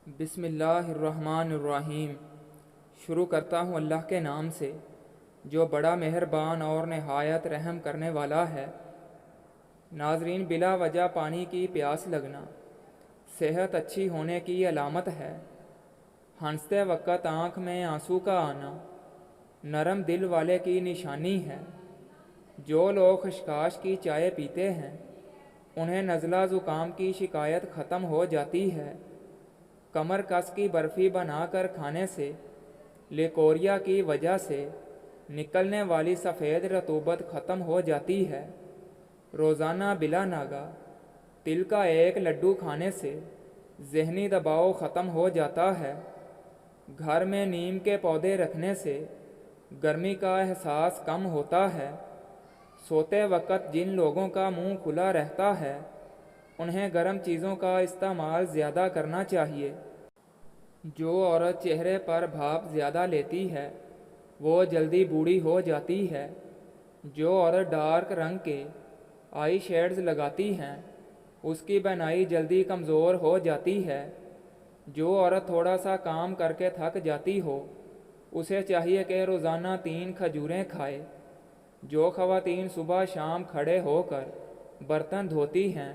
بسم اللہ الرحمن الرحیم۔ شروع کرتا ہوں اللہ کے نام سے جو بڑا مہربان اور نہایت رحم کرنے والا ہے۔ ناظرین، بلا وجہ پانی کی پیاس لگنا صحت اچھی ہونے کی علامت ہے۔ ہنستے وقت آنکھ میں آنسو کا آنا نرم دل والے کی نشانی ہے۔ جو لوگ خشخاش کی چائے پیتے ہیں انہیں نزلہ زکام کی شکایت ختم ہو جاتی ہے۔ کمر کس کی برفی بنا کر کھانے سے لیکوریا کی وجہ سے نکلنے والی سفید رطوبت ختم ہو جاتی ہے۔ روزانہ بلا ناگا تل کا ایک لڈو کھانے سے ذہنی دباؤ ختم ہو جاتا ہے۔ گھر میں نیم کے پودے رکھنے سے گرمی کا احساس کم ہوتا ہے۔ سوتے وقت جن لوگوں کا منہ کھلا رہتا ہے انہیں گرم چیزوں کا استعمال زیادہ کرنا چاہیے۔ جو عورت چہرے پر بھاپ زیادہ لیتی ہے وہ جلدی بوڑھی ہو جاتی ہے۔ جو عورت ڈارک رنگ کے آئی شیڈز لگاتی ہیں اس کی بینائی جلدی کمزور ہو جاتی ہے۔ جو عورت تھوڑا سا کام کر کے تھک جاتی ہو اسے چاہیے کہ روزانہ 3 کھجوریں کھائے۔ جو خواتین صبح شام کھڑے ہو کر برتن دھوتی ہیں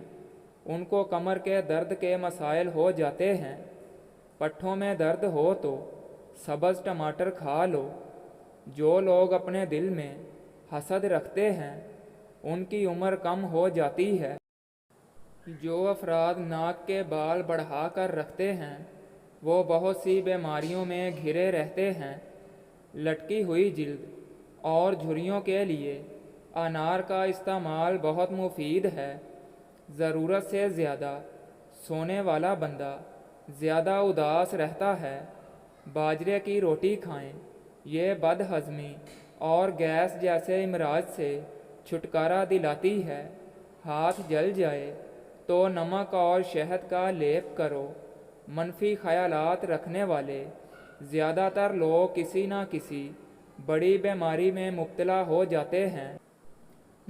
ان کو کمر کے درد کے مسائل ہو جاتے ہیں۔ پٹھوں میں درد ہو تو سبز ٹماٹر کھا لو۔ جو لوگ اپنے دل میں حسد رکھتے ہیں ان کی عمر کم ہو جاتی ہے۔ جو افراد ناک کے بال بڑھا کر رکھتے ہیں وہ بہت سی بیماریوں میں گھرے رہتے ہیں۔ لٹکی ہوئی جلد اور جھریوں کے لیے انار کا استعمال بہت مفید ہے۔ ضرورت سے زیادہ سونے والا بندہ زیادہ اداس رہتا ہے۔ باجرے کی روٹی کھائیں، یہ بد ہضمی اور گیس جیسے امراض سے چھٹکارا دلاتی ہے۔ ہاتھ جل جائے تو نمک اور شہد کا لیپ کرو۔ منفی خیالات رکھنے والے زیادہ تر لوگ کسی نہ کسی بڑی بیماری میں مبتلا ہو جاتے ہیں۔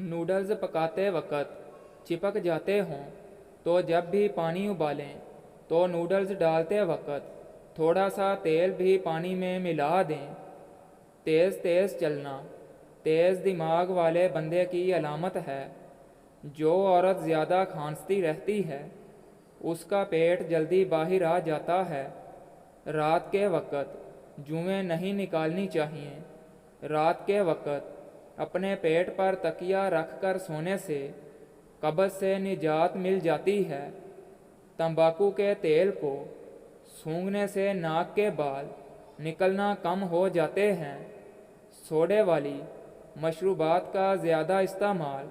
نوڈلز پکاتے وقت چپک جاتے ہوں تو جب بھی پانی ابالیں تو نوڈلز ڈالتے وقت تھوڑا سا تیل بھی پانی میں ملا دیں۔ تیز تیز چلنا تیز دماغ والے بندے کی علامت ہے۔ جو عورت زیادہ کھانستی رہتی ہے اس کا پیٹ جلدی باہر آ جاتا ہے۔ رات کے وقت جوئیں نہیں نکالنی چاہیے۔ رات کے وقت اپنے پیٹ پر تکیہ رکھ کر سونے سے قبض سے نجات مل جاتی ہے۔ تمباکو کے تیل کو سونگھنے سے ناک کے بال نکلنا کم ہو جاتے ہیں۔ سوڈے والی مشروبات کا زیادہ استعمال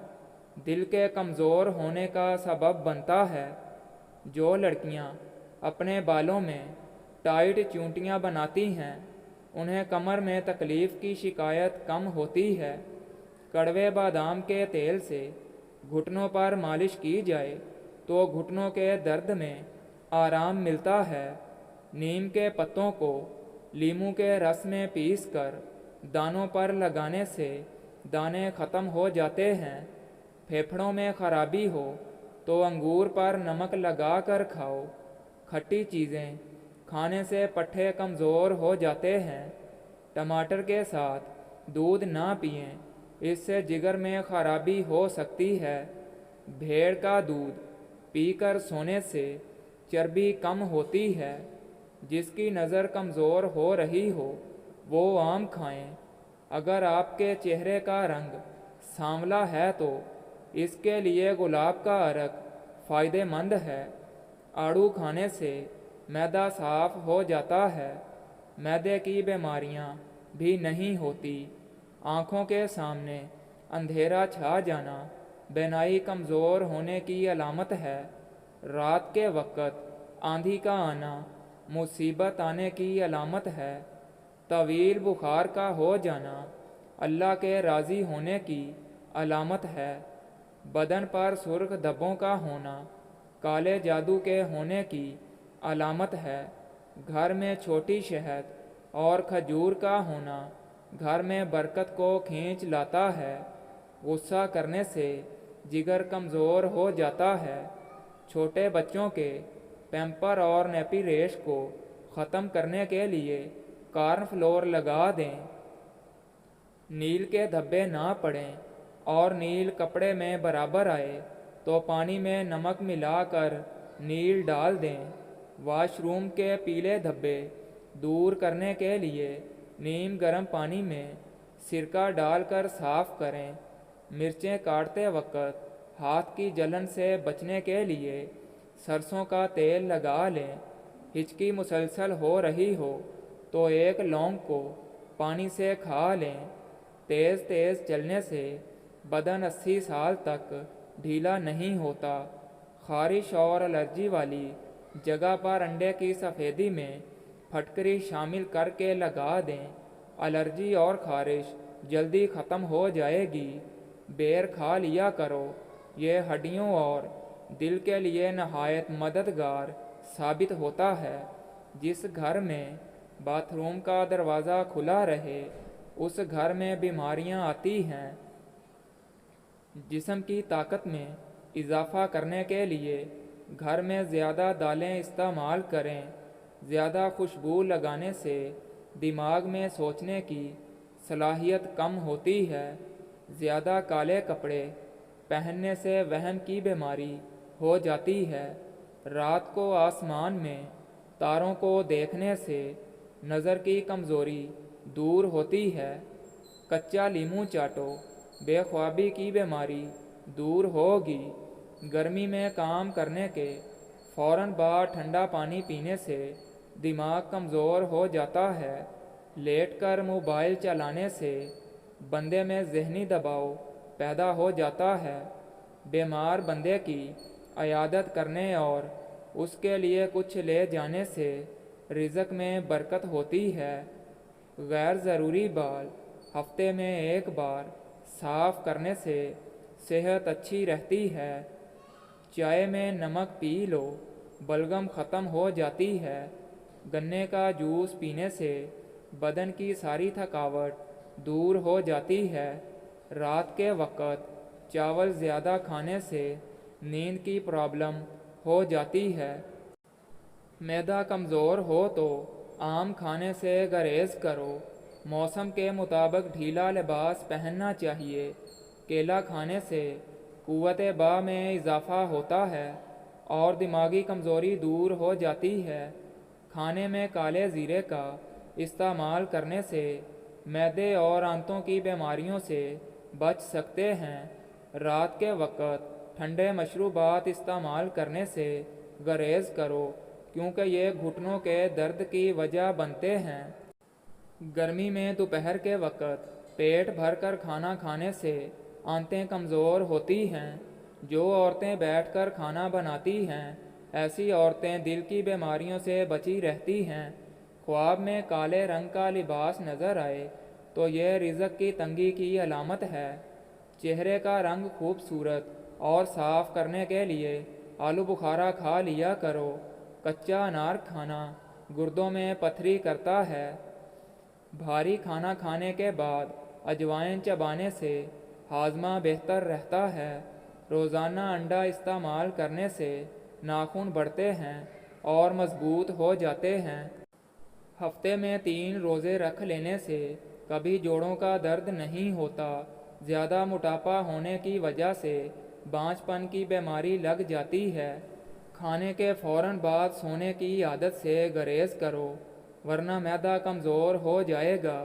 دل کے کمزور ہونے کا سبب بنتا ہے۔ جو لڑکیاں اپنے بالوں میں ٹائٹ چونٹیاں بناتی ہیں انہیں کمر میں تکلیف کی شکایت کم ہوتی ہے۔ کڑوے بادام کے تیل سے گھٹنوں پر مالش کی جائے تو گھٹنوں کے درد میں آرام ملتا ہے۔ نیم کے پتوں کو لیموں کے رس میں پیس کر دانوں پر لگانے سے دانے ختم ہو جاتے ہیں۔ پھیپھڑوں میں خرابی ہو تو انگور پر نمک لگا کر کھاؤ۔ کھٹی چیزیں کھانے سے پٹھے کمزور ہو جاتے ہیں۔ ٹماٹر کے ساتھ دودھ نہ پئیں، اس سے جگر میں خرابی ہو سکتی ہے۔ بھیڑ کا دودھ پی کر سونے سے چربی کم ہوتی ہے۔ جس کی نظر کمزور ہو رہی ہو وہ آم کھائیں۔ اگر آپ کے چہرے کا رنگ سانولا ہے تو اس کے لیے گلاب کا عرق فائدہ مند ہے۔ آڑو کھانے سے معدہ صاف ہو جاتا ہے۔ معدے کی بیماریاں بھی نہیں ہوتی۔ آنکھوں کے سامنے اندھیرا چھا جانا بینائی کمزور ہونے کی علامت ہے۔ رات کے وقت آندھی کا آنا مصیبت آنے کی علامت ہے۔ طویل بخار کا ہو جانا اللہ کے راضی ہونے کی علامت ہے۔ بدن پر سرخ دھبوں کا ہونا کالے جادو کے ہونے کی علامت ہے۔ گھر میں چھوٹی شہد اور کھجور کا ہونا گھر میں برکت کو کھینچ لاتا ہے۔ غصہ کرنے سے جگر کمزور ہو جاتا ہے۔ چھوٹے بچوں کے پیمپر اور نیپی ریش کو ختم کرنے کے لیے کارن فلور لگا دیں۔ نیل کے دھبے نہ پڑیں اور نیل کپڑے میں برابر آئے تو پانی میں نمک ملا کر نیل ڈال دیں۔ واش روم کے پیلے دھبے دور کرنے کے لیے نیم گرم پانی میں سرکہ ڈال کر صاف کریں۔ مرچیں کاٹتے وقت ہاتھ کی جلن سے بچنے کے لیے سرسوں کا تیل لگا لیں۔ ہچکی مسلسل ہو رہی ہو تو ایک لونگ کو پانی سے کھا لیں۔ تیز تیز چلنے سے بدن 80 سال تک ڈھیلا نہیں ہوتا۔ خارش اور الرجی والی جگہ پر انڈے کی سفیدی میں پھٹکری شامل کر کے لگا دیں۔ الرجی اور خارش جلدی ختم ہو جائے گی۔ بیر کھا لیا کرو، یہ ہڈیوں اور دل کے لیے نہایت مددگار ثابت ہوتا ہے۔ جس گھر میں باتھ روم کا دروازہ کھلا رہے اس گھر میں بیماریاں آتی ہیں۔ جسم کی طاقت میں اضافہ کرنے کے لیے گھر میں زیادہ دالیں استعمال کریں۔ زیادہ خوشبو لگانے سے دماغ میں سوچنے کی صلاحیت کم ہوتی ہے۔ زیادہ کالے کپڑے پہننے سے وہم کی بیماری ہو جاتی ہے۔ رات کو آسمان میں تاروں کو دیکھنے سے نظر کی کمزوری دور ہوتی ہے۔ کچا لیموں چاٹو، بے خوابی کی بیماری دور ہوگی۔ گرمی میں کام کرنے کے فوراً بعد ٹھنڈا پانی پینے سے دماغ کمزور ہو جاتا ہے۔ لیٹ کر موبائل چلانے سے بندے میں ذہنی دباؤ پیدا ہو جاتا ہے۔ بیمار بندے کی عیادت کرنے اور اس کے لیے کچھ لے جانے سے رزق میں برکت ہوتی ہے۔ غیر ضروری بال ہفتے میں ایک بار صاف کرنے سے صحت اچھی رہتی ہے۔ چائے میں نمک پی لو، بلغم ختم ہو جاتی ہے۔ گنے کا جوس پینے سے بدن کی ساری تھکاوٹ دور ہو جاتی ہے۔ رات کے وقت چاول زیادہ کھانے سے نیند کی پرابلم ہو جاتی ہے۔ معدہ کمزور ہو تو آم کھانے سے گریز کرو۔ موسم کے مطابق ڈھیلا لباس پہننا چاہیے۔ کیلا کھانے سے قوت باہ میں اضافہ ہوتا ہے اور دماغی کمزوری دور ہو جاتی ہے۔ کھانے میں کالے زیرے کا استعمال کرنے سے معدے اور آنتوں کی بیماریوں سے بچ سکتے ہیں۔ رات کے وقت ٹھنڈے مشروبات استعمال کرنے سے گریز کرو کیونکہ یہ گھٹنوں کے درد کی وجہ بنتے ہیں۔ گرمی میں دوپہر کے وقت پیٹ بھر کر کھانا کھانے سے آنتیں کمزور ہوتی ہیں۔ جو عورتیں بیٹھ کر کھانا بناتی ہیں ایسی عورتیں دل کی بیماریوں سے بچی رہتی ہیں۔ خواب میں کالے رنگ کا لباس نظر آئے تو یہ رزق کی تنگی کی علامت ہے۔ چہرے کا رنگ خوبصورت اور صاف کرنے کے لیے آلو بخارا کھا لیا کرو۔ کچا انار کھانا گردوں میں پتھری کرتا ہے۔ بھاری کھانا کھانے کے بعد اجوائن چبانے سے ہاضمہ بہتر رہتا ہے۔ روزانہ انڈا استعمال کرنے سے ناخن بڑھتے ہیں اور مضبوط ہو جاتے ہیں۔ ہفتے میں 3 روزے رکھ لینے سے کبھی جوڑوں کا درد نہیں ہوتا۔ زیادہ موٹاپا ہونے کی وجہ سے بانجھ پن کی بیماری لگ جاتی ہے۔ کھانے کے فوراً بعد سونے کی عادت سے گریز کرو ورنہ معدہ کمزور ہو جائے گا۔